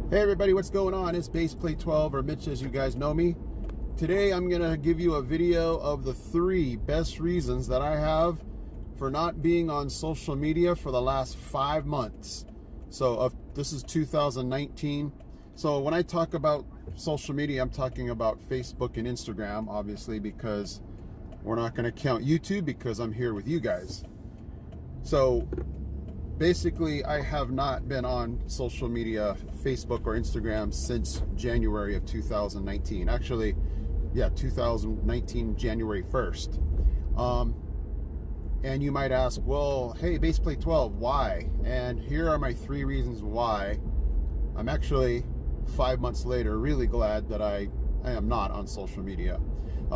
Hey everybody, what's going on? It's BassPlay12 or Mitch as you guys know me. Today I'm going to give you a video of the 3 best reasons that I have for not being on social media for the last 5 months. So this is 2019. So when I talk about social media, I'm talking about Facebook and Instagram, obviously, because we're not going to count YouTube because I'm here with you guys. So basically, I have not been on social media, Facebook or Instagram, since January of 2019. Actually, 2019, January 1st. And you might ask, well, hey, BassPlay12, why? And here are my 3 reasons why I'm actually 5 months later really glad that I am not on social media.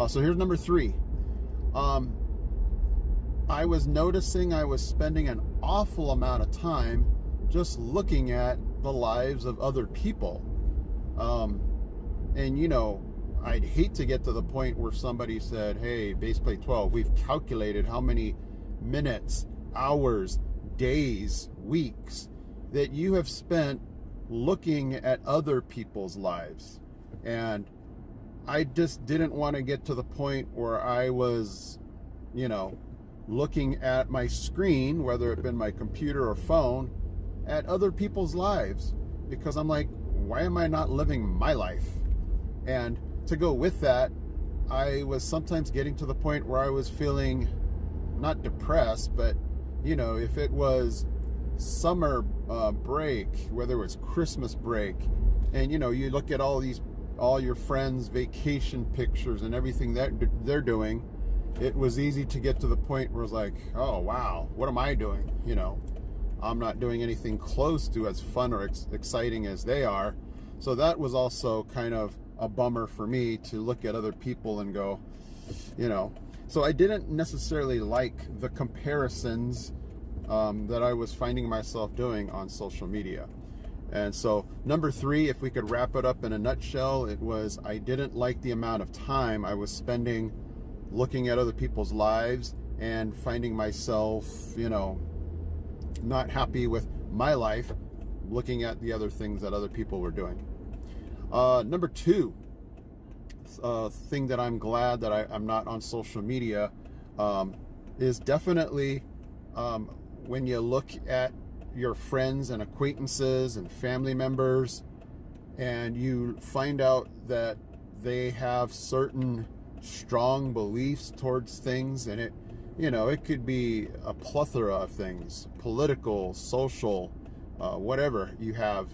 So here's number 3. I was noticing I was spending an awful amount of time just looking at the lives of other people. And you know, I'd hate to get to the point where somebody said, hey, BassPlay12, we've calculated how many minutes, hours, days, weeks that you have spent looking at other people's lives. And I just didn't want to get to the point where I was, looking at my screen, whether it been my computer or phone, at other people's lives, because I'm like, why am I not living my life? And to go with that, I was sometimes getting to the point where I was feeling not depressed, but if it was summer break, whether it was Christmas break, and you look at all your friends' vacation pictures and everything that they're doing, it was easy to get to the point where it's like, oh wow, what am I doing? I'm not doing anything close to as fun or exciting as they are. So that was also kind of a bummer for me to look at other people and go, so I didn't necessarily like the comparisons that I was finding myself doing on social media. And so number 3, if we could wrap it up in a nutshell, it was I didn't like the amount of time I was spending looking at other people's lives and finding myself, not happy with my life, looking at the other things that other people were doing. Number 2, thing that I'm glad that I'm not on social media is definitely when you look at your friends and acquaintances and family members and you find out that they have certain strong beliefs towards things, and it could be a plethora of things, political, social, whatever you have.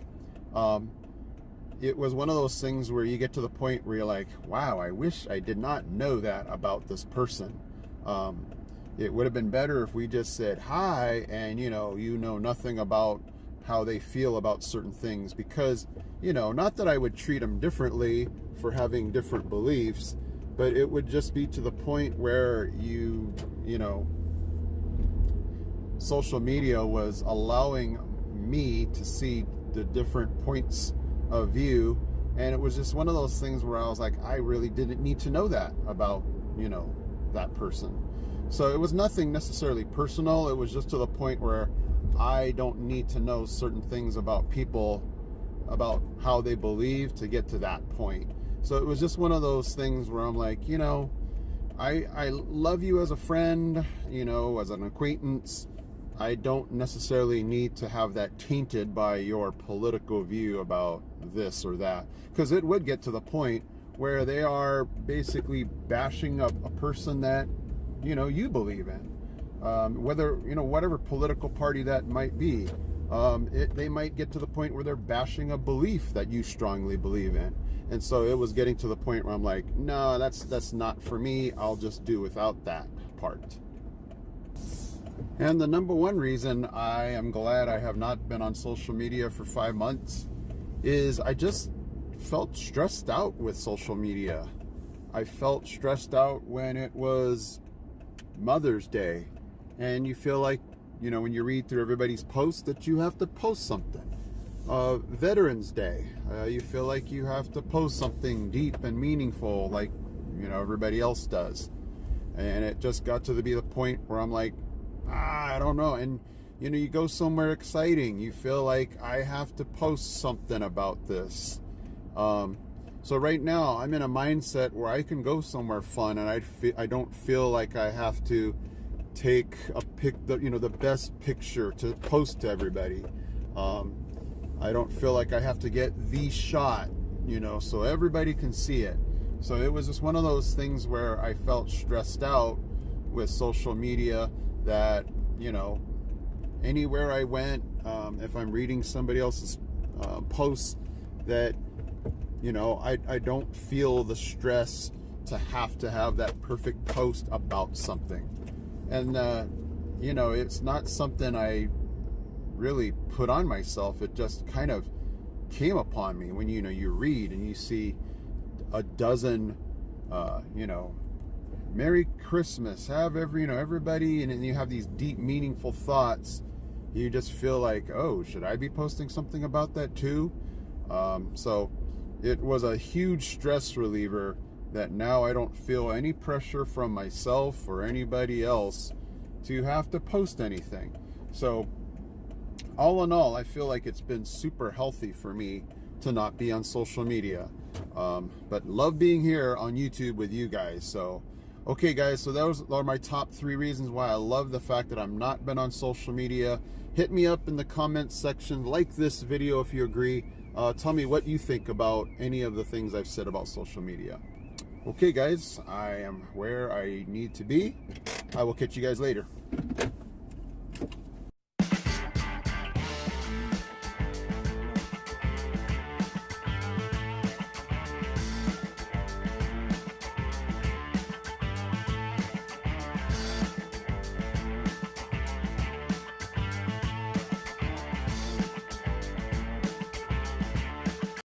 It was one of those things where you get to the point where you're like, wow, I wish I did not know that about this person. It would have been better if we just said hi and you know nothing about how they feel about certain things, because not that I would treat them differently for having different beliefs, but it would just be to the point where social media was allowing me to see the different points of view. And it was just one of those things where I was like, I really didn't need to know that about, that person. So it was nothing necessarily personal. It was just to the point where I don't need to know certain things about people, about how they believe to get to that point. So it was just one of those things where I'm like, I love you as a friend, as an acquaintance. I don't necessarily need to have that tainted by your political view about this or that, because it would get to the point where they are basically bashing up a person that, you believe in, whether, whatever political party that might be. They might get to the point where they're bashing a belief that you strongly believe in. And so it was getting to the point where I'm like, no, that's not for me. I'll just do without that part. And the number 1 reason I am glad I have not been on social media for 5 months is I just felt stressed out with social media. I felt stressed out when it was Mother's Day, and you feel like, when you read through everybody's posts, that you have to post something. Veterans Day, you feel like you have to post something deep and meaningful like, everybody else does. And it just got to be the point where I'm like, I don't know. And you know, you go somewhere exciting, you feel like I have to post something about this. So right now I'm in a mindset where I can go somewhere fun, and I don't feel like I have to take the best picture to post to everybody. I don't feel like I have to get the shot, you know, so everybody can see it. So it was just one of those things where I felt stressed out with social media, that, you know, anywhere I went, if I'm reading somebody else's posts, that, you know, I don't feel the stress to have that perfect post about something. And, you know, it's not something I really put on myself. It just kind of came upon me when, you know, you read and you see a dozen, you know, Merry Christmas, have everybody, and then you have these deep, meaningful thoughts. You just feel like, oh, should I be posting something about that too? So it was a huge stress reliever that now I don't feel any pressure from myself or anybody else to have to post anything. So all in all, I feel like it's been super healthy for me to not be on social media. But love being here on YouTube with you guys. So, okay guys, so those are my top 3 reasons why I love the fact that I'm not been on social media. Hit me up in the comments section, like this video if you agree. Tell me what you think about any of the things I've said about social media. Okay guys, I am where I need to be. I will catch you guys later.